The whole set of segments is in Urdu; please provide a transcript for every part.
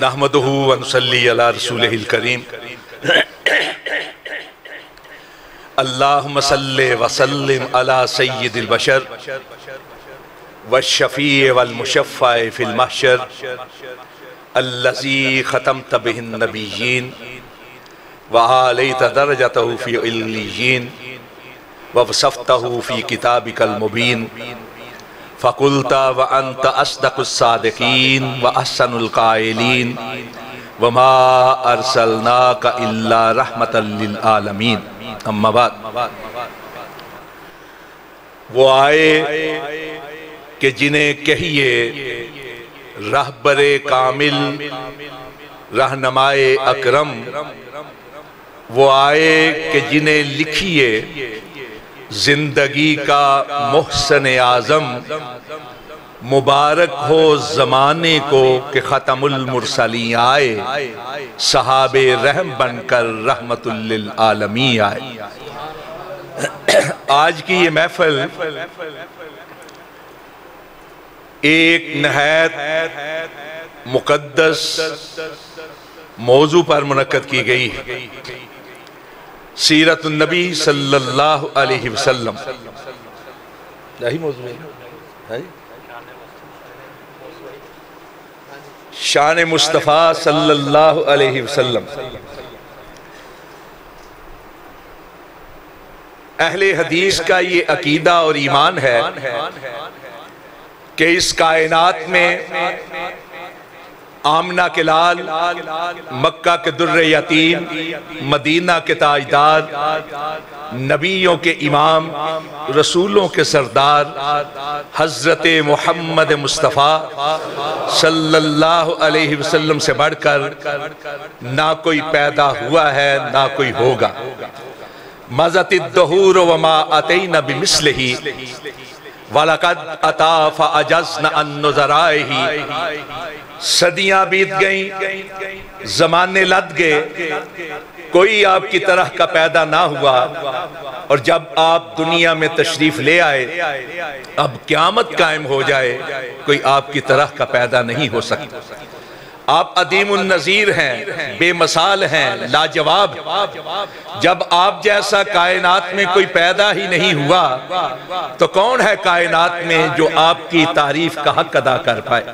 نحمدہ ونصلی علی رسولہ الکریم اللہم صلی وسلم علی سید البشر والشفیع والمشفع فی المحشر الذی ختمت بہ النبیین وعالیت درجتہ فی علیین ووصفتہ فی کتابک المبین فقلت وانت اصدق الصادقین واحسن القائلین وما ارسلناک الا رحمتا للعالمین اما بعد وہ آئے کہ جنہیں کہیے رہبر کامل رہنمائے اکرم، وہ آئے کہ جنہیں لکھیے زندگی کا محسن اعظم، مبارک ہو زمانے کو کہ ختم المرسلین آئے، صحاب رحم بن کر رحمت للعالمین آئے۔ آج کی یہ محفل ایک نہایت مقدس موضوع پر منعقد کی گئی، سیرت النبی صلی اللہ علیہ وسلم۔ یہی موضوع ہے، شان مصطفیٰ صلی اللہ علیہ وسلم۔ اہل حدیث کا یہ عقیدہ اور ایمان ہے کہ اس کائنات میں آمنہ کے لال، مکہ کے در یتیم، مدینہ کے تاجدار، نبیوں کے امام، رسولوں کے سردار حضرت محمد مصطفیٰ صلی اللہ علیہ وسلم سے بڑھ کر نہ کوئی پیدا ہوا ہے نہ کوئی ہوگا۔ مَزَتِ الدَّہُورُ وَمَا أَتَيْنَ بِمِثْلِهِ وَلَقَدْ أَتَا فَأَجَزْنَ عَن نُّظَرَائِهِ۔ صدیاں بیت گئیں، زمانے لد گئے، کوئی آپ کی طرح کا پیدا نہ ہوا، اور جب آپ دنیا میں تشریف لے آئے، اب قیامت قائم ہو جائے، کوئی آپ کی طرح کا پیدا نہیں ہو سکتا۔ آپ عدیم النظیر ہیں، بے مثال ہیں، لاجواب۔ جب آپ جیسا کائنات میں کوئی پیدا ہی نہیں ہوا تو کون ہے کائنات میں جو آپ کی تعریف کا حق ادا کر پائے؟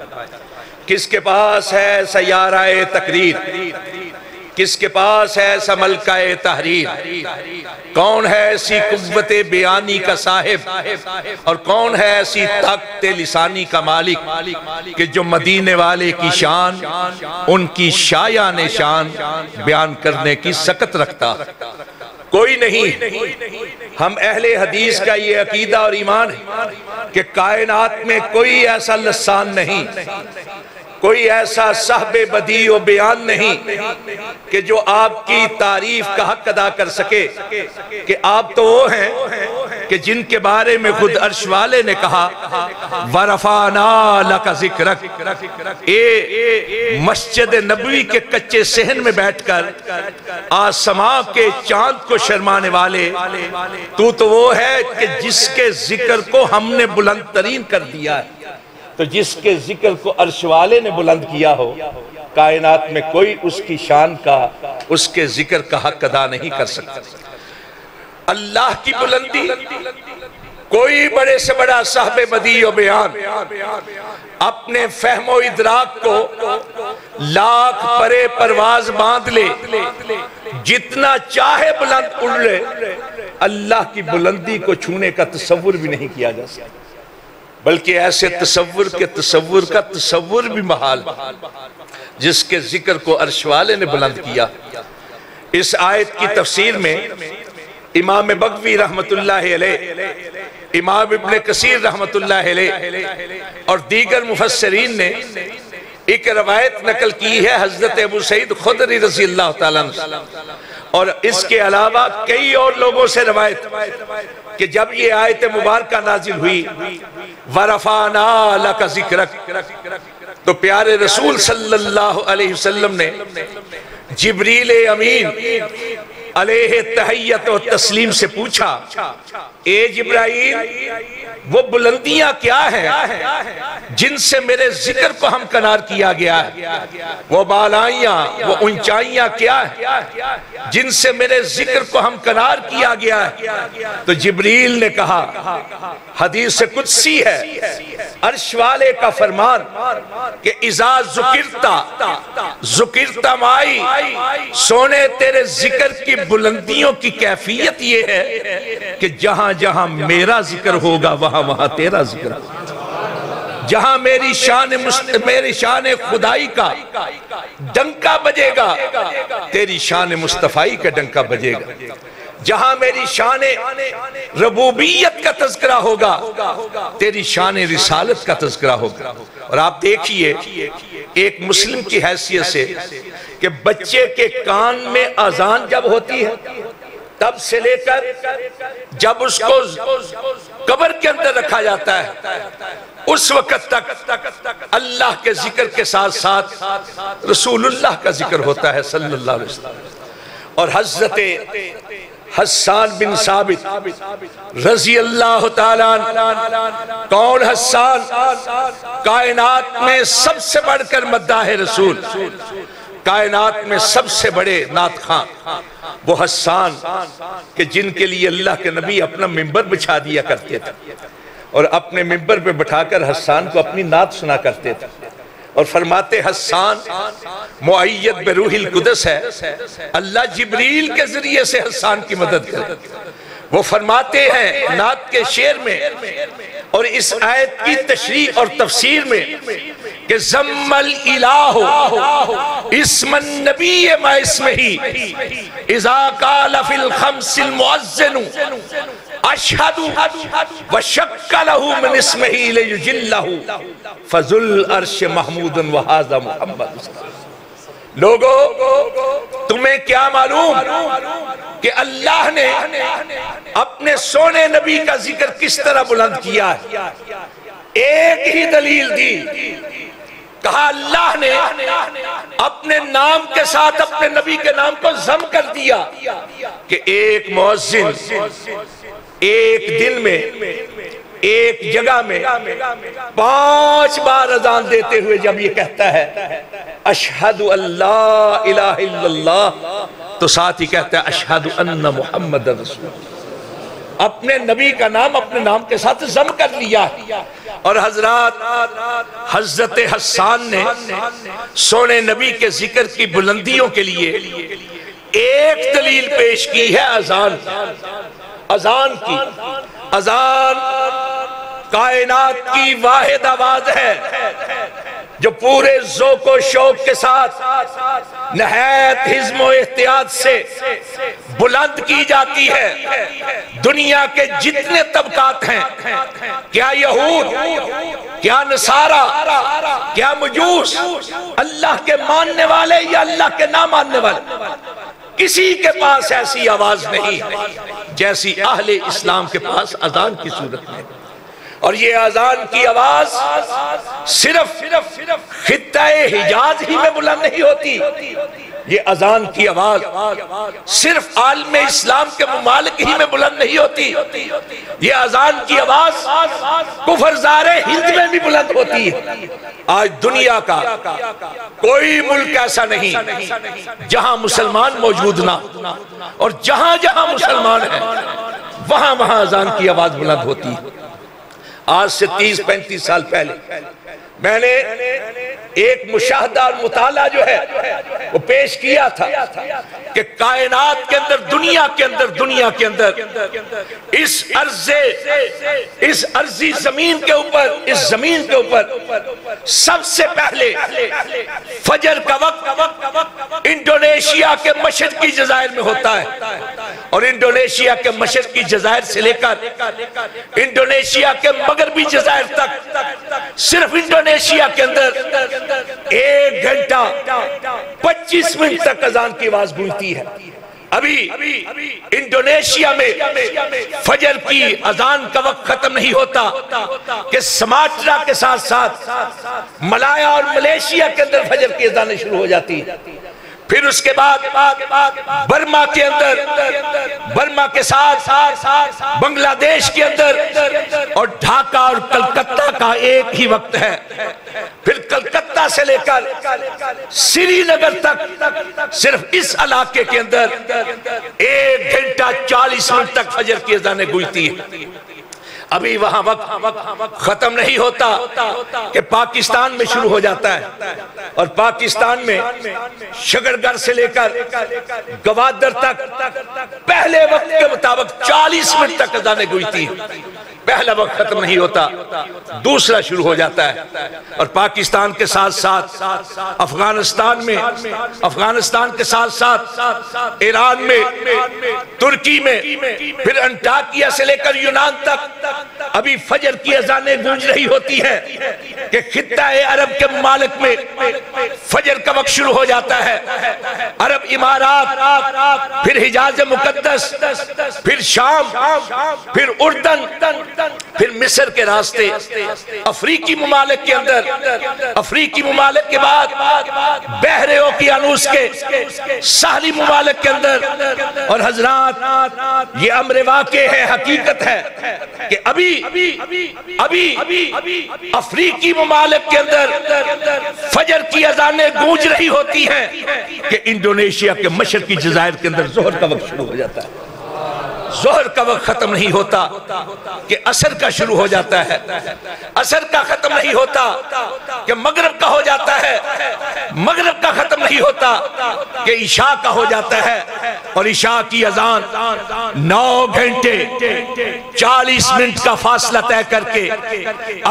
کس کے پاس ہے سیارہ تقریر؟ کس کے پاس ہے ایسا ملکہ تحریر؟ کون ہے ایسی قوت بیانی کا صاحب، اور کون ہے ایسی طاقت لسانی کا مالک کہ جو مدینے والے کی شان، ان کی شایان شان بیان کرنے کی سکت رکھتا؟ کوئی نہیں۔ ہم اہل حدیث کا یہ عقیدہ اور ایمان ہے کہ کائنات میں کوئی ایسا لسان نہیں، کوئی ایسا صاحب بدیع و بیان نہیں کہ جو آپ کی تعریف کا حق ادا کر سکے، کہ آپ تو وہ ہیں کہ جن کے بارے میں خود عرش والے نے کہا وَرَفَعْنَا لَكَ ذِكْرَكَ۔ اے مسجد نبوی کے کچے صحن میں بیٹھ کر آسماں کے چاند کو شرمانے والے، تو وہ ہے کہ جس کے ذکر کو ہم نے بلند ترین کر دیا ہے۔ تو جس کے ذکر کو عرش والے نے بلند کیا ہو، کائنات میں کوئی اس کی شان کا، اس کے ذکر کا حق ادا نہیں کر سکتا۔ اللہ کی بلندی، کوئی بڑے سے بڑا صاحب بدیع و بیان اپنے فہم و ادراک کو لاکھ پرے پرواز باندھ لے، جتنا چاہے بلند اڑ لے، اللہ کی بلندی کو چھونے کا تصور بھی نہیں کیا جا سکتا، بلکہ ایسے تصور کے تصور کا تصور بھی محال، جس کے ذکر کو عرش والے نے بلند کیا۔ اس آیت کی تفسیر میں امام بغوی رحمت اللہ علیہ، امام ابن کثیر رحمت اللہ علیہ اور دیگر مفسرین نے ایک روایت نقل کی ہے حضرت ابو سعید خدری رضی اللہ تعالیٰ عنہ، اور اس کے علاوہ کئی اور لوگوں سے روایت کہ جب یہ آیت مبارکہ نازل ہوئی وَرَفَعْنَا لَكَ ذِكْرَكَ، تو پیارے رسول صلی اللہ علیہ وسلم نے جبریل امین علیہ تحیت و تسلیم سے پوچھا اے جبرائیل وہ بلندیاں کیا ہیں جن سے میرے ذکر کو ہمکنار کیا گیا ہے؟ وہ بالائیاں وہ اونچائیاں کیا ہیں جن سے میرے ذکر کو ہمکنار کیا گیا ہے؟ تو جبریل نے کہا حدیث قدسی ہے عرش والے کا فرمان کہ اذا ذکرتا مائی سونے تیرے ذکر کی بلندیوں کی کیفیت یہ ہے کہ جہاں جہاں میرا ذکر ہوگا وہاں وہاں تیرا ذکر ہوگا، جہاں میری شان خدائی کا ڈنکا بجے گا تیری شان مصطفی کا ڈنکا بجے گا، جہاں میری شان ربوبیت کا تذکرہ ہوگا تیری شان رسالت کا تذکرہ ہوگا۔ اور آپ دیکھیے ایک مسلم کی حیثیت سے کہ بچے کے کان میں اذان جب ہوتی ہے تب سے لے کر جب اس کو قبر کے اندر رکھا جاتا ہے اس وقت تک اللہ کے ذکر کے ساتھ ساتھ رسول اللہ کا ذکر ہوتا ہے صلی اللہ علیہ وسلم۔ اور حضرت حسان بن ثابت رضی اللہ تعالیٰ عنہ، کون حسان؟ کائنات میں سب سے بڑھ کر مداح رسول، کائنات میں سب سے بڑے نعت خواں وہ حسان کہ جن کے لیے اللہ کے نبی اپنا ممبر بچھا دیا کرتے تھے اور اپنے ممبر پہ بٹھا کر حسان کو اپنی نعت سنا کرتے تھے اور فرماتے حسان مؤید بروح القدس ہے، اللہ جبریل کے ذریعے سے حسان کی مدد کرے۔ وہ فرماتے ہیں نعت کے شعر میں اور اس آیت کی تشریح اور تفسیر میں کہ ضم الالہ اسم النبی ما اسمہی اذا قال فی الخمس المؤذن اشہد وشک لہو من اسمہی لیجلہ فذو العرش محمود وہذا محمد۔ لوگو تمہیں کیا معلوم کہ اللہ نے اپنے سونے نبی کا ذکر کس طرح بلند کیا ہے؟ ایک ہی دلیل دی، کہا اللہ نے اپنے نام کے ساتھ اپنے نبی کے نام کو ضم کر دیا کہ ایک مؤذن ایک دن میں ایک جگہ میں 5 بار اذان دیتے ہوئے جب یہ کہتا ہے اشہد اللہ الہ الا اللہ تو ساتھ ہی کہتا ہے اشہد ان محمد رسول اللہ، اپنے نبی کا نام اپنے نام کے ساتھ ضم کر لیا۔ اور حضرات حضرت حسان نے سونے نبی کے ذکر کی بلندیوں کے لیے ایک دلیل پیش کی ہے اذان کی۔ اذان کائنات کی واحد آواز ہے جو پورے ذوق و شوق کے ساتھ نہایت حزم و احتیاط سے بلند کی جاتی ہے۔ دنیا کے جتنے طبقات ہیں، کیا یہود، کیا نصارہ، کیا مجوس، اللہ کے ماننے والے یا اللہ کے نہ ماننے والے، کسی کے پاس ایسی آواز نہیں جیسی اہل اسلام کے پاس اذان کی صورت میں۔ اور یہ اذان کی آواز صرف خطہ حجاز ہی میں بلند نہیں ہوتی، یہ اذان کی آواز صرف عالم اسلام کے ممالک ہی میں بلند نہیں ہوتی، یہ اذان کی آواز کفرزار ہند میں بھی بلند ہوتی ہے۔ آج دنیا کا کوئی ملک ایسا نہیں جہاں مسلمان موجود نہ، اور جہاں جہاں مسلمان ہیں وہاں وہاں اذان کی آواز بلند ہوتی ہے۔ آج سے 30-35 سال پہلے میں نے ایک مشاہدہ اور مطالعہ جو ہے وہ پیش کیا تھا کہ کائنات کے اندر دنیا کے اندر اس ارضی زمین کے اوپر سب سے پہلے فجر کا وقت انڈونیشیا کے مشرقی جزائر میں ہوتا ہے، اور انڈونیشیا کے مشرقی جزائر سے لے کر انڈونیشیا کے مغربی جزائر تک صرف انڈونیشیا کے اندر 1 گھنٹہ 25 منٹ تک اذان کی آواز گونجتی ہے۔ ابھی انڈونیشیا میں فجر کی اذان کا وقت ختم نہیں ہوتا کہ سماٹرا کے ساتھ ساتھ ملایا اور ملیشیا کے اندر فجر کی اذانیں شروع ہو جاتی ہیں۔ پھر اس کے بعد برما کے اندر، برما کے ساتھ بنگلہ دیش کے اندر، اور ڈھاکہ اور کلکتہ کا ایک ہی وقت ہے۔ پھر کلکتہ سے لے کر سری نگر تک صرف اس علاقے کے اندر 1 گھنٹہ 40 منٹ تک فجر کی اذانیں گونجتی ہیں۔ ابھی وہاں وقت ختم نہیں ہوتا کہ پاکستان میں شروع ہو جاتا ہے، اور پاکستان میں شکرگڑھ سے لے کر گوادر تک پہلے وقت کے مطابق 40 منٹ تک اذانیں گونجتی ہیں۔ پہلا وقت ختم نہیں ہوتا، دوسرا شروع ہو جاتا ہے، اور پاکستان کے ساتھ ساتھ افغانستان میں، افغانستان کے ساتھ ساتھ ایران میں، ترکی میں، پھر انٹاکیہ سے لے کر یونان تک ابھی فجر کی اذانیں گونج رہی ہوتی ہیں کہ خطہ عرب کے ممالک میں فجر کا وقت شروع ہو جاتا ہے۔ عرب امارات، پھر حجاز مقدس، پھر شام، پھر اردن، پھر مصر کے راستے، افریقی ممالک کے اندر، افریقی ممالک کے بعد بحر اوقیانوس کے ساحلی ممالک کے اندر، اور حضرات یہ امر واقع ہے، حقیقت ہے کہ ابھی افریقی ممالک کے اندر فجر کی اذانیں گونج رہی ہوتی ہیں کہ انڈونیشیا کے مشرقی جزائر کے اندر ظہر کا وقت شروع ہو جاتا ہے۔ ظہر کا وقت ختم نہیں ہوتا کہ عصر کا شروع ہو جاتا ہے، عصر کا ختم نہیں ہوتا کہ مغرب کا ہو جاتا ہے، مغرب کا ختم نہیں ہوتا کہ عشاء کا ہو جاتا ہے، اور عشاء کی اذان 9 گھنٹے 40 منٹ کا فاصلہ طے کر کے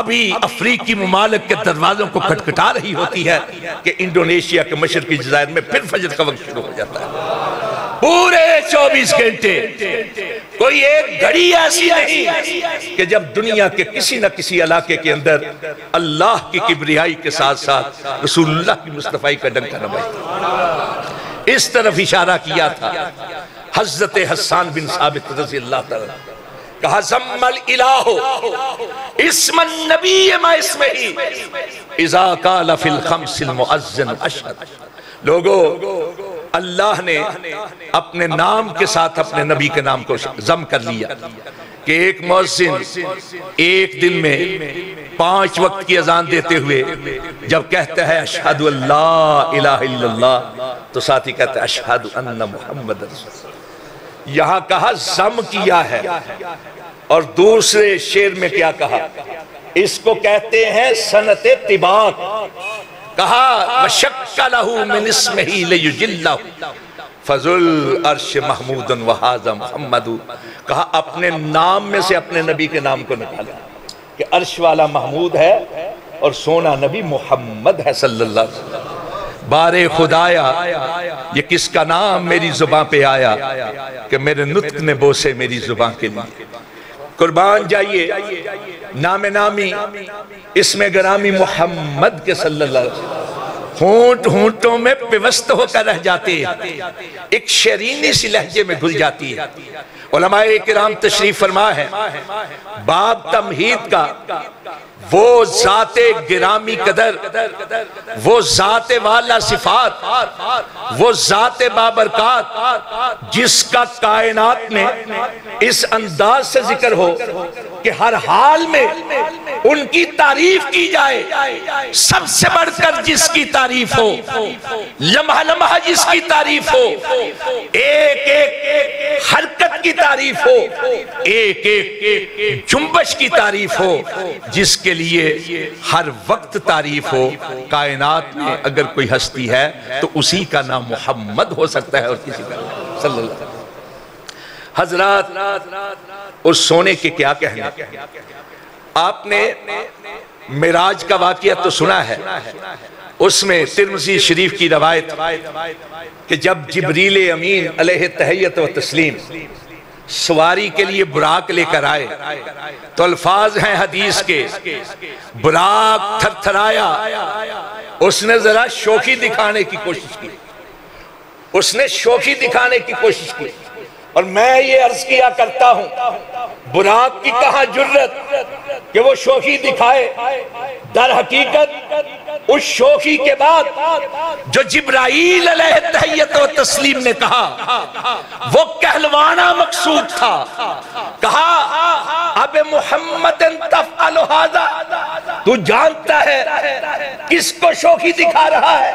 ابھی افریقی ممالک کے دروازوں کو کھٹکھٹا رہی ہوتی ہے کہ انڈونیشیا کے مشرقی جزائر میں پھر فجر کا وقت شروع ہو جاتا ہے۔ پورے 24 گھنٹے کوئی ایک گھڑی ایسی نہیں کہ جب دنیا کے کسی نہ کسی علاقے کے اندر اللہ کی کبریائی کے ساتھ ساتھ رسول اللہ کی مصطفیٰ کا ڈنکا نہ بجے۔ اس طرف اشارہ کیا تھا حضرت حسان بن ثابت رضی اللہ تعالیٰ، کہا زم الالہ اسم النبی ما اسمہی اذا قال فی الخمس المؤذن اشہد۔ لوگو اللہ نے اپنے نام کے ساتھ اپنے نبی کے نام کو ضم کر لیا کہ ایک مؤذن ایک دن میں 5 وقت کی اذان دیتے ہوئے جب کہتا ہے اشہد اللہ الہ الا اللہ تو ساتھ ہی کہتا ہے اشہد ان محمد رسول اللہ۔ یہاں کہا ضم کیا ہے، اور دوسرے شعر میں کیا کہا؟ اس کو کہتے ہیں سنت طباق۔ کہا وَشَكَّ لَهُ مِنِ اسْمِهِ لِيُجِلَّهُ فَذُلْ عَرْشِ مَحْمُودٌ وَهَذَا مُحَمَّدُ۔ کہا اپنے نام میں سے اپنے نبی کے نام کو نکالا کہ عرش والا محمود ہے اور سونا نبی محمد ہے صلی اللہ علیہ وسلم۔ بارے خدایا یہ کس کا نام میری زباں پہ آیا کہ میرے نطق نے بوسے میری زباں کے لیے۔ قربان جائیے نام نامی اسم گرامی محمد کے صلی اللہ علیہ وسلم ہونٹ ہونٹوں میں پیوست ہو کر رہ جاتے ہیں، ایک شیرینی سی لہجے میں گھل جاتی ہے۔ علماء کرام تشریف فرما ہے باب تمہید کا وہ ذات گرامی قدر، وہ ذات والا صفات، وہ ذات بابرکات جس کا کائنات میں اس انداز سے ذکر ہو کہ ہر حال میں ان کی تعریف کی جائے، سب سے بڑھ کر جس کی تعریف ہو، لمحہ لمحہ جس کی تعریف ہو، ایک ایک حرکت کی تعریف ہو، ایک ایک جنبش کی تعریف ہو، جس کے لیے ہر وقت تعریف ہو۔ کائنات میں اگر کوئی ہستی ہے تو اسی کا نام محمد ہو سکتا ہے اور کسی کا صلی اللہ علیہ وسلم۔ حضرات اور سونے کے کیا کہنا، آپ نے معراج کا واقعہ تو سنا ہے، اس میں ترمذی شریف کی روایت کہ جب جبریل امین علیہ تحیت و تسلیم سواری کے لیے براق لے کر آئے تو الفاظ ہیں حدیث کے، براق تھر تھرایا، اس نے ذرا شوخی دکھانے کی کوشش کی، اس نے شوخی دکھانے کی کوشش کی، اور میں یہ عرض کیا کرتا ہوں براق کی کہاں جرت کہ وہ شوخی دکھائے، در حقیقت اس شوخی کے بعد جو جبرائیل علیہ تحیت و تسلیم نے کہا وہ کہلوانا مقصود تھا. کہا اب محمد تفعل ھذا، تو جانتا ہے کس کو شوخی دکھا رہا ہے؟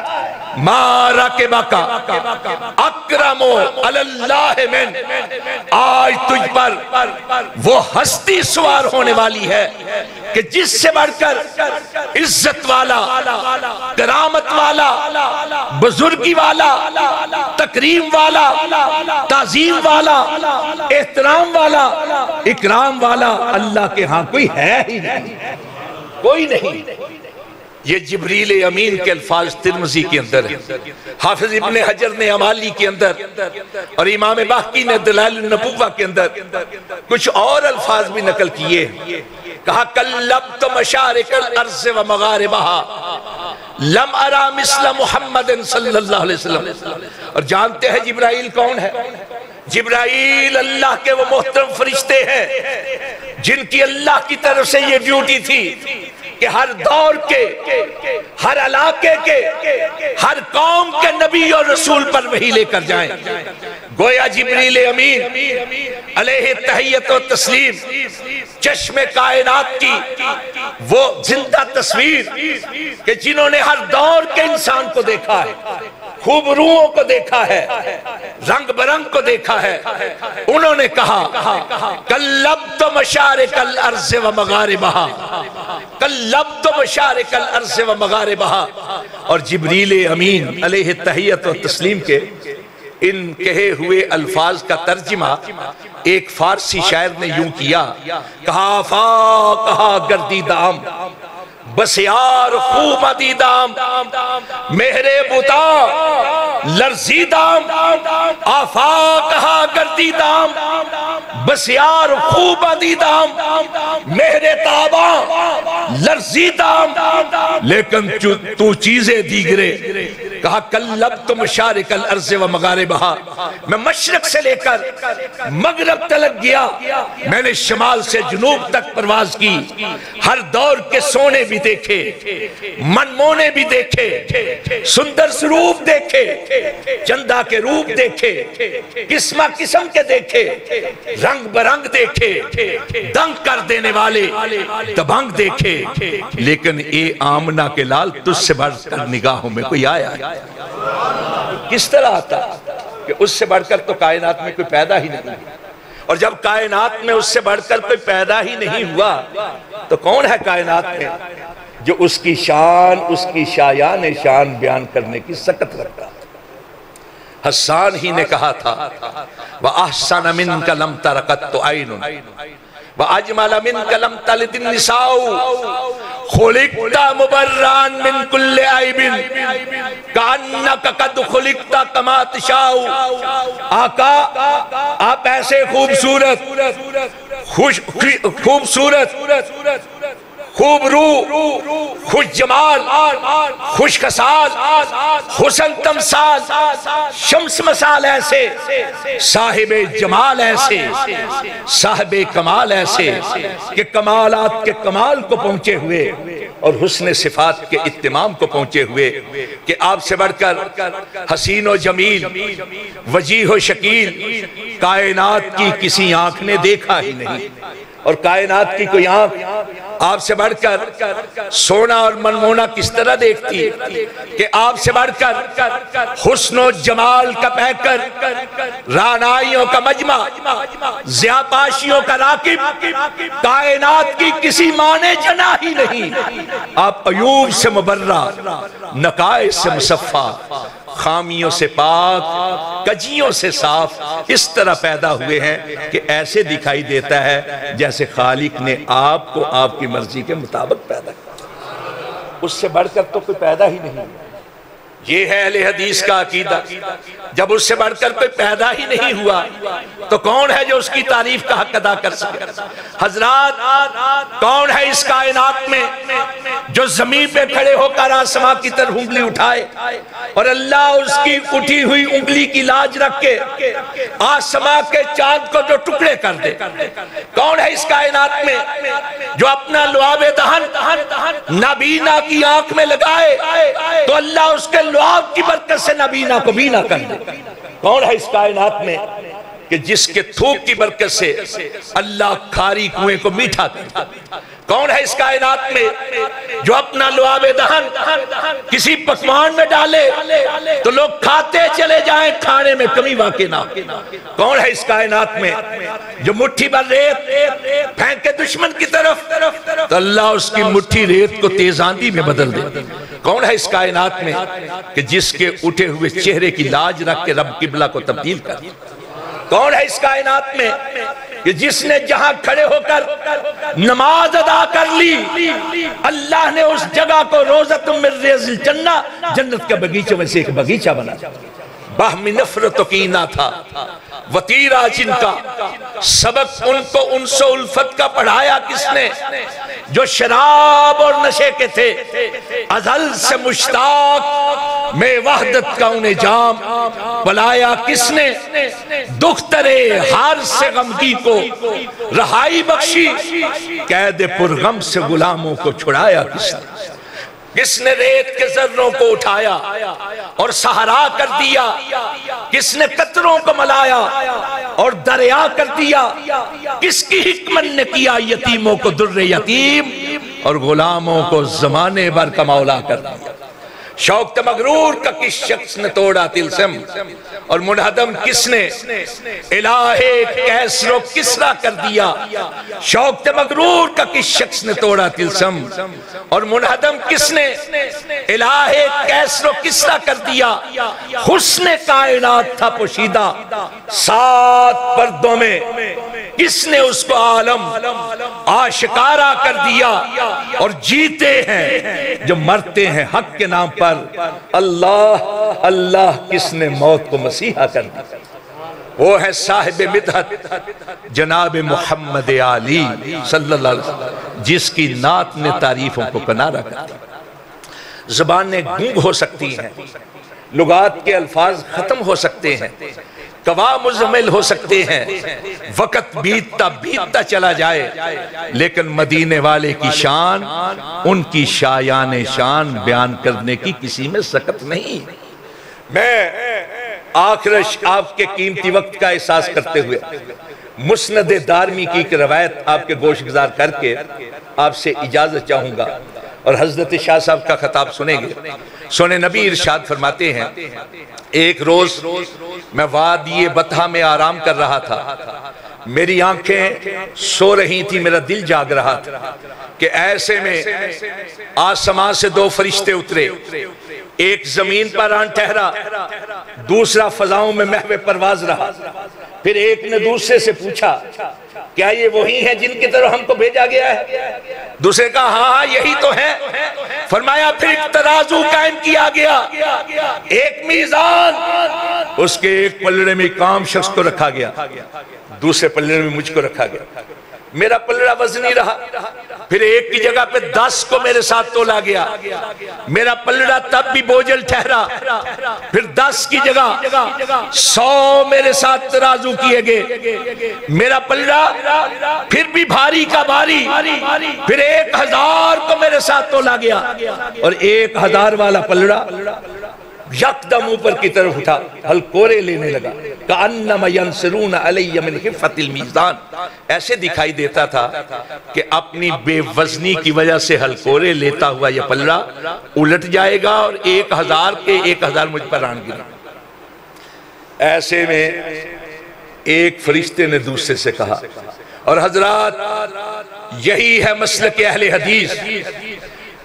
ما رکبک اکرم علی اللہ من، آج تجھ پر وہ ہستی سوار ہونے والی ہے کہ جس سے بڑھ کر عزت والا، کرامت والا، بزرگی والا، تکریم والا، تعظیم والا، احترام والا، اکرام والا اللہ کے ہاں کوئی ہے ہی نہیں، کوئی نہیں. یہ جبریل امین کے الفاظ ترمذی کے اندر ہیں، حافظ ابن حجر نے امالی کے اندر اور امام باقی نے دلائل النبوہ کے اندر کچھ اور الفاظ بھی نقل کیے ہیں. کہا کلبت مشارق الارض و مغاربہا لم ارا مثل محمد صلی اللہ علیہ وسلم. اور جانتے ہیں جبرائیل کون ہے؟ جبرائیل اللہ کے وہ محترم فرشتے ہیں جن کی اللہ کی طرف سے یہ ڈیوٹی تھی کہ ہر دور کے، ہر علاقے کے، ہر قوم کے نبی اور رسول پر وحی لے کر جائیں. گویا جبریل امین علیہ تحیت و تسلیم چشم کائنات کی وہ زندہ تصویر کہ جنہوں نے ہر دور کے انسان کو دیکھا ہے، خوبروؤں کو دیکھا ہے، رنگ برنگ کو دیکھا ہے، انہوں نے کہا کلبت مشارق الارض و مغاربہا، کلبت مشارق الارض و مغاربہا. اور جبریل امین علیہ تحیت و تسلیم کے ان کہے ہوئے الفاظ کا ترجمہ ایک فارسی شاعر نے یوں کیا، کہا کہا گردی دام بسیار خوب مدیدام، مہرے بتا لرزی دام، کہا گردی دام بسیار خوب مدیدام، مہرے تاباں لرزی دام، لیکن تو چیزیں دیگرے. کہا کلبت مشارق الارض و مغاربہا، میں مشرق سے لے کر مغرب تلک گیا، میں نے شمال سے جنوب تک پرواز کی، ہر دور کے سونے بھی دیکھے، منمونے بھی دیکھے، سندر سروپ دیکھے، چندہ کے روپ دیکھے، قسمہ قسم کے دیکھے، رنگ برنگ دیکھے، دنگ کر دینے والے دبنگ دیکھے، لیکن اے آمنہ کے لال تجھ سے بڑھ کر نگاہوں میں کوئی آیا ہے. کس طرح آتا کہ اس سے بڑھ کر تو کائنات میں کوئی پیدا ہی نہیں، اور جب کائنات میں اس سے بڑھ کر کوئی پیدا ہی نہیں ہوا تو کون ہے کائنات میں جو اس کی شان، اس کی شایان شان بیان کرنے کی سکت رکھتا؟ حسان ہی نے کہا تھا وَأَحْسَنَ مِنْكَ لَمْ تَرَقَتُ عَيْنٌ وَأَجْمَلَ مِنْكَ لَمْ تَلِدِ النِّسَاءُ خُلِقْتَ مُبَرَّانْ مِنْ كُلِّ عَيْبٍ كَأَنَّكَ قَدْ خُلِقْتَ كَمَا تَشَاءُ. آقا آپ ایسے خوبصورت، خوب روح، خوش جمال، خوش خصال، حسن تمثال، شمس مثال ایسے، صاحب جمال ایسے، صاحب کمال ایسے کہ کمالات کے کمال کو پہنچے ہوئے اور حسن صفات کے اتمام کو پہنچے ہوئے کہ آپ سے بڑھ کر حسین و جمیل، وجیح و شکیل کائنات کی کسی آنکھ نے دیکھا ہی نہیں. اور کائنات کی کوئی آنکھ آپ سے بڑھ کر سونا اور منمونا کس طرح دیکھتی کہ آپ سے بڑھ کر حسن و جمال کا پیکر، رعنائیوں کا مجمع، ضیاءپاشیوں کا راکب کائنات کی کسی ماں نے جنا ہی نہیں. آپ عیوب سے مبرہ، نقائص سے مصفہ، خامیوں سے پاک، کجیوں سے صاف اس طرح پیدا ہوئے ہیں کہ ایسے دکھائی دیتا ہے جیسے خالق نے آپ کو آپ کی مرضی کے مطابق پیدا کیا. اس سے بڑھ کر تو کوئی پیدا ہی نہیں. یہ ہے اہل حدیث کا عقیدہ۔ جب اس سے بڑھ کر کوئی پیدا ہی نہیں ہوا تو کون ہے جو اس کی تعریف کا حق ادا کر سکے؟ حضرات، کون ہے اس کائنات میں جو زمین پہ کھڑے ہو کر آسمان کی طرف انگلی اٹھائے اور اللہ اس کی اٹھی ہوئی انگلی کی لاج رکھ کے آسمان کے چاند کو جو ٹکڑے کر دے؟ کون ہے اس کائنات میں جو اپنا لعاب دہن نابینا کی آنکھ میں لگائے تو اللہ اس کے لعاب کی برکت سے نابینا کو بینا کر دے؟ کون ہے اس کائنات میں کہ جس کے تھوک کی برکت سے اللہ کھاری کنویں کو میٹھا کر دے؟ کون ہے اس کائنات میں جو اپنا لعاب دہن کسی پکوان میں ڈالے تو لوگ کھاتے چلے جائیں، کھانے میں کمی واقع نہ؟ کون ہے اس کائنات میں جو مٹھی بھر ریت پھینکے دشمن کی طرف تو اللہ اس کی مٹھی ریت کو تیز آندھی میں بدل دے؟ کون ہے اس کائنات میں کہ جس کے اٹھے ہوئے چہرے کی لاج رکھ کے رب قبلہ کو تبدیل کر دے؟ کون ہے اس کائنات میں کہ جس نے جہاں کھڑے ہو کر نماز ادا کر لی اللہ نے اس جگہ کو روزۃ من ریاض الجنہ، جنت کے باغیچے میں سے ایک باغیچہ بنا؟ باہمی نفرت و کینہ تھا، وطیرہ جن کا سبق ان کو انس و الفت کا پڑھایا کس نے؟ جو شراب اور نشے کے تھے، ازل سے مشتاق میں وحدت کا انہیں جام بلایا کس نے؟ دخترے ہار سے غمگی کو رہائی بخشی، قید پرغم سے غلاموں کو چھڑایا کس نے؟ کس نے ریت کے ذروں کو اٹھایا اور صحرا کر دیا؟ کس نے قطروں کو ملایا اور دریا کر دیا؟ کس کی حکمت نے کیا یتیموں کو در یتیم اور غلاموں کو زمانے بھر کا مولا کر دیا؟ شوق مغرور کا کس شخص نے توڑا طلسم اور منہدم کس نے الہ کیسر و کسرا کر دیا؟ شوق مغرور کا کس شخص نے توڑا طلسم اور منہدم کس نے الہ کیسر و کسرا کر دیا؟ حسن کائنات تھا پوشیدہ 7 پردوں میں، کس نے اس کو عالم آشکارا کر دیا؟ اور جیتے ہیں جو مرتے ہیں حق کے نام پر، اللہ اللہ کس نے موت کو مسیحا کر دیا؟ وہ ہے صاحب مدحت جناب محمد علی صلی اللہ علیہ وسلم، جس کی نعت نے تعریفوں کو کنارہ کر دیا۔ زبانیں گونگ ہو سکتی ہیں، لغات کے الفاظ ختم ہو سکتے ہیں، قوا مزمل ہو سکتے ہیں، وقت بیتتا چلا جائے، لیکن مدینے والے کی شان، ان کی شایان شان بیان کرنے کی کسی میں سکت نہیں۔ میں آخرش آپ کے قیمتی وقت کا احساس کرتے ہوئے مسند دارمی کی ایک روایت آپ کے گوش گزار کر کے آپ سے اجازت چاہوں گا اور حضرت شاہ صاحب کا خطاب سنیں گے۔ سونے نبی ارشاد فرماتے ہیں، ایک روز میں وادی بطحہ میں آرام کر رہا تھا، میری آنکھیں سو رہی تھی، میرا دل جاگ رہا تھا کہ ایسے میں آسمان سے 2 فرشتے اترے، ایک زمین پر آن ٹھہرا، دوسرا فضاؤں میں محو پرواز رہا۔ پھر ایک نے دوسرے سے پوچھا، کیا یہ وہی ہیں جن کی طرف ہم کو بھیجا گیا ہے؟ دوسرے کہا ہاں یہی تو ہیں۔ فرمایا پھر ایک ترازو قائم کیا گیا، ایک میزان، اس کے ایک پلڑے میں کام شخص کو رکھا گیا، دوسرے پلڑے میں مجھ کو رکھا گیا، میرا پلڑا وزنی رہا۔ پھر ایک کی جگہ پہ 10 کو میرے ساتھ تولا گیا، میرا پلڑا تب بھی بوجھل ٹھہرا۔ پھر 10 کی جگہ 100 میرے ساتھ ترازو کیے گئے، میرا پلڑا پھر بھی بھاری کا بھاری۔ پھر 1000 کو میرے ساتھ تولا گیا اور 1000 والا پلڑا یکدم اوپر کی طرف اٹھا، ہلکورے لینے لگا، کَأَنَّمَا يَنْصِرُونَ عَلَيَّ مِنْ خِفَّةِ الْمِيزَانِ، ایسے دکھائی دیتا تھا کہ اپنی بے وزنی کی وجہ سے ہلکورے لیتا ہوا یہ پلڑا الٹ جائے گا اور 1000 کے 1000 مجھ پر آن گرا۔ ایسے میں ایک فرشتے نے دوسرے سے کہا، اور حضرات یہی ہے مسلک اہل حدیث،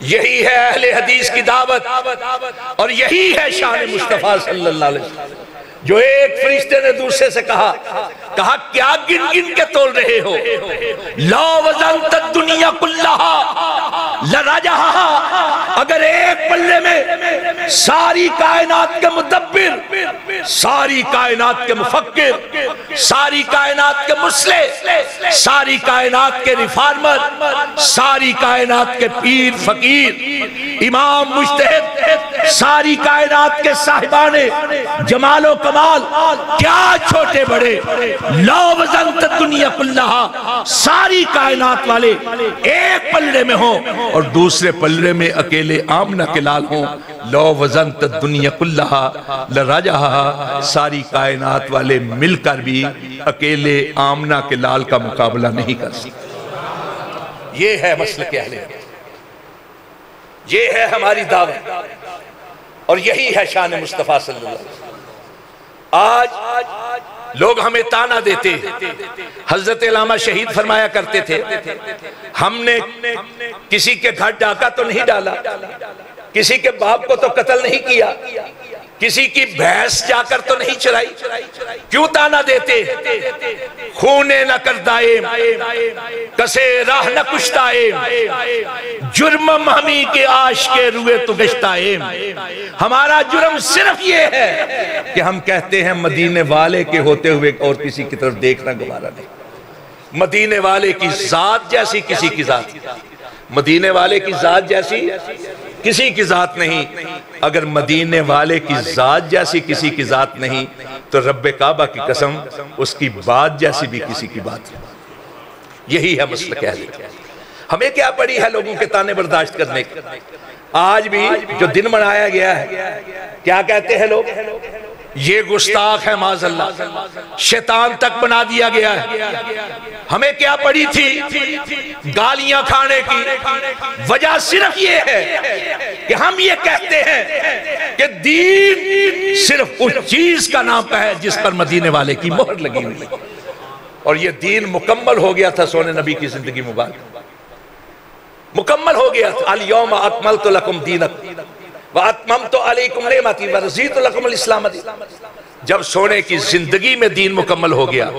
یہی ہے اہل حدیث کی دعوت، اور یہی ہے شان مصطفیٰ صلی اللہ علیہ وسلم۔ جو ایک فرشتے نے دوسرے سے کہا کیا گن گن کے تول رہے ہو؟ لا وزنت الدنیا کلہا لرجہا، اگر ایک پلے میں ساری کائنات کے مدبر، ساری کائنات کے مفکر، ساری کائنات کے مصلح، ساری کائنات کے ریفارمر، ساری کائنات کے پیر فقیر، امام مجتہد، ساری کائنات کے صاحبان جمال و کمال، کیا چھوٹے بڑے، لا وزنت الدنیا کلہا، ساری کائنات والے ایک پلڑے میں ہوں اور دوسرے پلڑے میں اکیلے آمنہ کے لال ہوں، لا وزنت الدنیا کلہا لرجہا، ساری کائنات والے مل کر بھی اکیلے آمنہ کے لال کا مقابلہ نہیں کر سکتے۔ یہ ہے مسلک اہل حدیث، یہ ہے ہماری دعوت، اور یہی ہے شان مصطفیٰ صلی اللہ علیہ وسلم۔ آج لوگ ہمیں تانا دیتے ہیں، حضرت علامہ شہید فرمایا کرتے تھے ہم نے کسی کے گھر ڈاکہ تو نہیں ڈالا، کسی کے باپ کو تو قتل نہیں کیا، کسی کی بھینس جا کر تو نہیں چرائی، کیوں تانا دیتے؟ خونے نہ کر دائم، کسے راہ نہ کشتائم، جرمم ہمیں کے آش کے روئے تو گشتائم۔ ہمارا جرم صرف یہ ہے کہ ہم کہتے ہیں مدینے والے کے ہوتے ہوئے اور کسی کی طرف دیکھنا گوارا نہیں۔ مدینے والے کی ذات جیسی کسی کی ذات، مدینے والے کی ذات جیسی کسی کی ذات نہیں۔ اگر مدینے والے کی ذات جیسی کسی کی ذات نہیں تو رب کعبہ کی قسم اس کی بات جیسی بھی کسی کی بات نہیں۔ یہی ہے مسلک اہل حدیث۔ ہمیں کیا پڑی ہے لوگوں کے تانے برداشت کرنے کی؟ آج بھی جو دن منایا گیا ہے کیا کہتے ہیں لوگ؟ یہ گستاخ ہے معاذ اللہ، شیطان تک بنا دیا گیا ہے۔ ہمیں کیا پڑی تھی گالیاں کھانے کی؟ وجہ صرف یہ ہے کہ ہم یہ کہتے ہیں کہ دین صرف اس چیز کا نام کا ہے جس پر مدینے والے کی مہر لگی ہوئی، اور یہ دین مکمل ہو گیا تھا سونے نبی کی زندگی مبارک، مکمل ہو گیا تھا۔ الیوم اکملت لکم دینکم وَأَتْمَمْتُ عَلَيْكُمْ نِعْمَتِي وَرَضِيتُ لَكُمُ الْإِسْلَامَ دِينًا۔ جب سونے کی زندگی میں دین مکمل ہو گیا،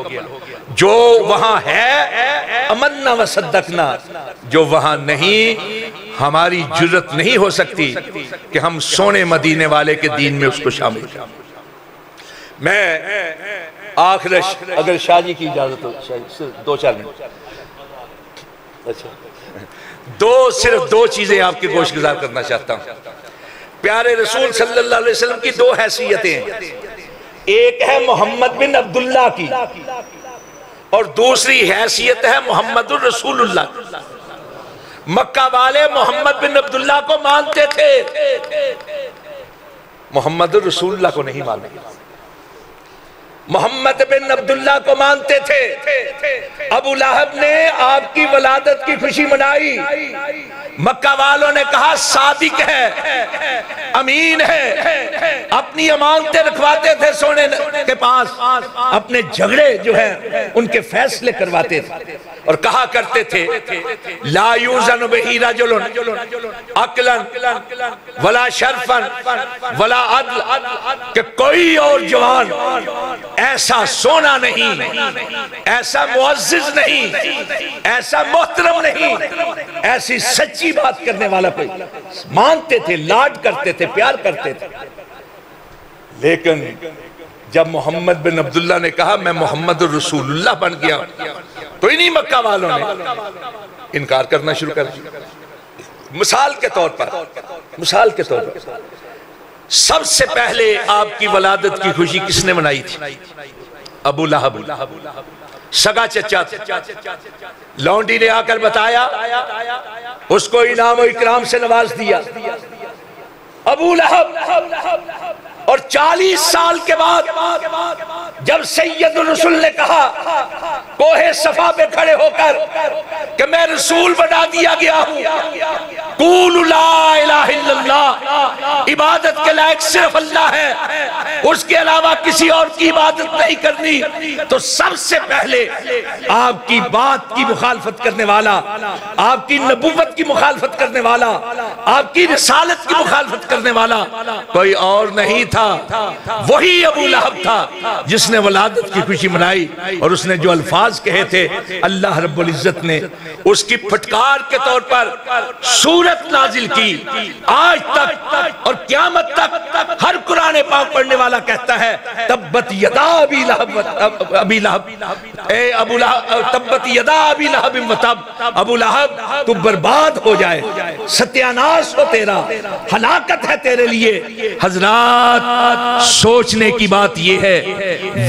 جو وہاں ہے امنا و صدقنا، جو وہاں نہیں ہماری جرت نہیں ہو سکتی کہ ہم سونے مدینے والے کے دین میں اس کو شامل کریں۔ میں آخرش اگر شاہ جی کی اجازت ہو، صرف 2-4 منٹ، صرف دو چیزیں آپ کے گوش گزار کرنا چاہتا ہوں۔ پیارے رسول صلی اللہ علیہ وسلم کی 2 حیثیتیں ہیں، ایک ہے محمد بن عبداللہ کی اور دوسری حیثیت ہے محمد الرسول اللہ۔ مکہ والے محمد بن عبداللہ کو مانتے تھے، محمد الرسول اللہ کو نہیں مانتے۔ محمد بن عبداللہ کو مانتے تھے۔ ابو لہب نے آپ کی ولادت کی خوشی منائی، مکہ والوں نے کہا صادق ہے، امین ہے، اپنی امانتیں رکھواتے تھے سونے کے پاس، اپنے جھگڑے جو ہیں ان کے فیصلے کرواتے تھے، اور کہا کرتے تھے لا یوزن بہی رجل عقلا ولا شرفا ولا عدل، کہ کوئی اور جوان ایسا سونا نہیں، ایسا معزز نہیں، ایسا محترم نہیں، ایسی سچی بات کرنے والا کوئی۔ مانتے تھے، لاڈ کرتے تھے، پیار کرتے تھے۔ لیکن جب محمد بن عبداللہ نے کہا میں محمد الرسول اللہ بن گیا، تو انہی مکہ والوں نے انکار کرنا شروع کر دیا۔ مثال کے طور پر سب سے پہلے آپ کی ولادت کی خوشی کس نے منائی تھی؟ ابو لہب، سگا چچا تھا۔ لونڈی نے آ کر بتایا، اس کو انعام و اکرام سے نواز دیا۔ ابو لہب، اور 40 سال کے بعد جب سید الرسول نے کہا کوہ صفا پہ کھڑے ہو کر کہ میں رسول بنا دیا گیا ہوں، قولوا لا الہ الا اللہ، عبادت کے لائق صرف اللہ ہے، اس کے علاوہ کسی اور کی عبادت نہیں کرنی، تو سب سے پہلے آپ کی بات کی مخالفت کرنے والا، آپ کی نبوت کی مخالفت کرنے والا، آپ کی رسالت کی مخالفت کرنے والا کوئی اور نہیں تھا، وہی ابو لہب تھا جس نے ولادت کی خوشی منائی، اور اس نے جو الفاظ کہے تھے اللہ رب العزت نے اس کی پھٹکار کے طور پر سورت نازل کی۔ آج تک اور قیامت تک ہر قرآن پاک پڑھنے والا کہتا ہے تبت یدا ابی لہب، اے ابو لہب، تبت یدا ابی لہب و تب، ابو لہب تو برباد ہو جائے، ستیاناش ہو تیرا، ہلاکت ہے تیرے لیے۔ حضرات سوچنے کی بات یہ ہے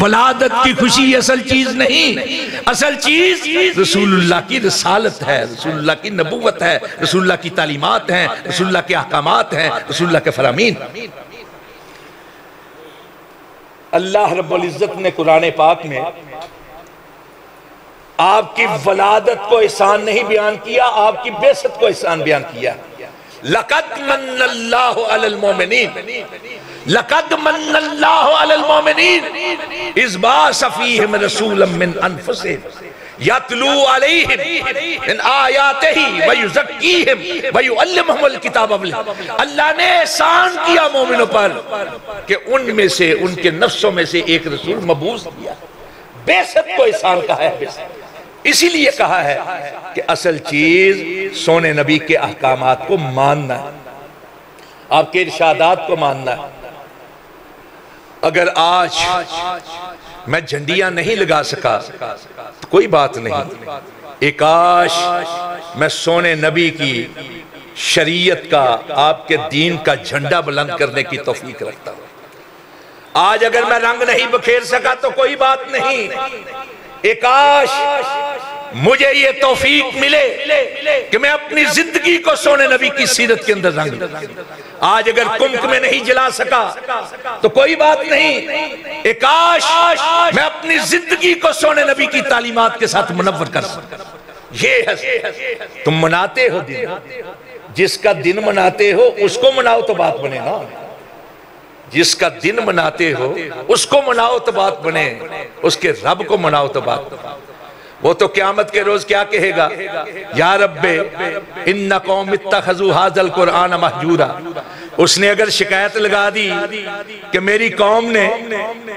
ولادت کی خوشی اصل چیز نہیں، اصل چیز رسول اللہ کی رسالت ہے، رسول اللہ کی نبوت ہے، رسول اللہ کی تعلیمات ہیں، رسول اللہ کے احکامات ہیں، رسول اللہ کے فرامین۔ اللہ رب العزت نے قرآن پاک میں آپ کی ولادت کو احسان نہیں بیان کیا، آپ کی بعثت کو احسان بیان کیا۔ لَقَدْ مَنَّ اللَّهُ عَلَى الْمُؤْمِنِينَ لَقَدْ مَنَّ اللَّهُ عَلَى الْمُؤْمِنِينَ إِذْ بَعَثَ فِيهِمْ رَسُولًا مِّنْ أَنفُسِهِمْ يَتْلُو عَلَيْهِمْ مِنْ آيَاتِهِ وَيُزَكِّيهِمْ وَيُعَلِّمُهُمُ الْكِتَابَ وَالْحِكْمَةَ۔ اللہ نے احسان کیا مومنوں پر کہ ان میں سے، ان کے نفسوں میں سے ایک رسول مبعوث کیا، بعثت کو احسان کہا ہے۔ اسی لیے کہا ہے کہ اصل چیز سونے نبی کے احکامات کو ماننا ہے، آپ کے ارشادات کو ماننا ہے۔ اگر آج میں جھنڈیاں نہیں لگا سکا تو کوئی بات نہیں، ایک کاش میں سونے نبی کی شریعت کا، آپ کے دین کا جھنڈا بلند کرنے کی توفیق رکھتا ہوں۔ آج اگر میں رنگ نہیں بکھیر سکا تو کوئی بات نہیں، ایک کاش مجھے یہ توفیق ملے کہ میں اپنی زندگی کو سونے نبی کی سیرت کے اندر رنگ دوں۔ آج اگر کمک میں نہیں جلا سکا تو کوئی بات نہیں، ایک کاش میں اپنی زندگی کو سونے نبی کی تعلیمات کے ساتھ منور کر سکتا۔ یہ ہے تم مناتے ہو دن، جس کا دن مناتے ہو اس کو مناؤ تو بات بنے نا، جس کا دن مناتے ہو اس کو مناؤ تو بات بنے، اس کے رب کو مناؤ تو بات بنے۔ وہ تو قیامت کے روز کیا کہے گا؟ یا رب ان قوم اتخذوا ھذا القرآن مہجورا۔ اس نے اگر شکایت لگا دی کہ میری قوم نے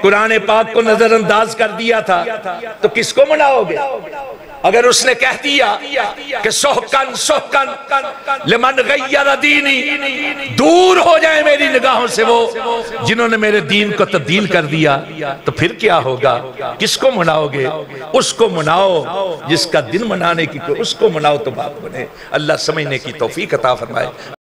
قرآن پاک کو نظر انداز کر دیا تھا تو کس کو مناؤ گے؟ اگر اس نے کہہ دیا کہ سحقن سحقن لمن غیر دینی، دور ہو جائیں میری نگاہوں سے وہ جنہوں نے میرے دین کو تبدیل کر دیا، تو پھر کیا ہوگا؟ کس کو مناؤ گے؟ اس کو مناؤ جس کا دن منانے کی، اس کو مناؤ تو بات بنے۔ اللہ سمجھنے کی توفیق عطا فرمائے۔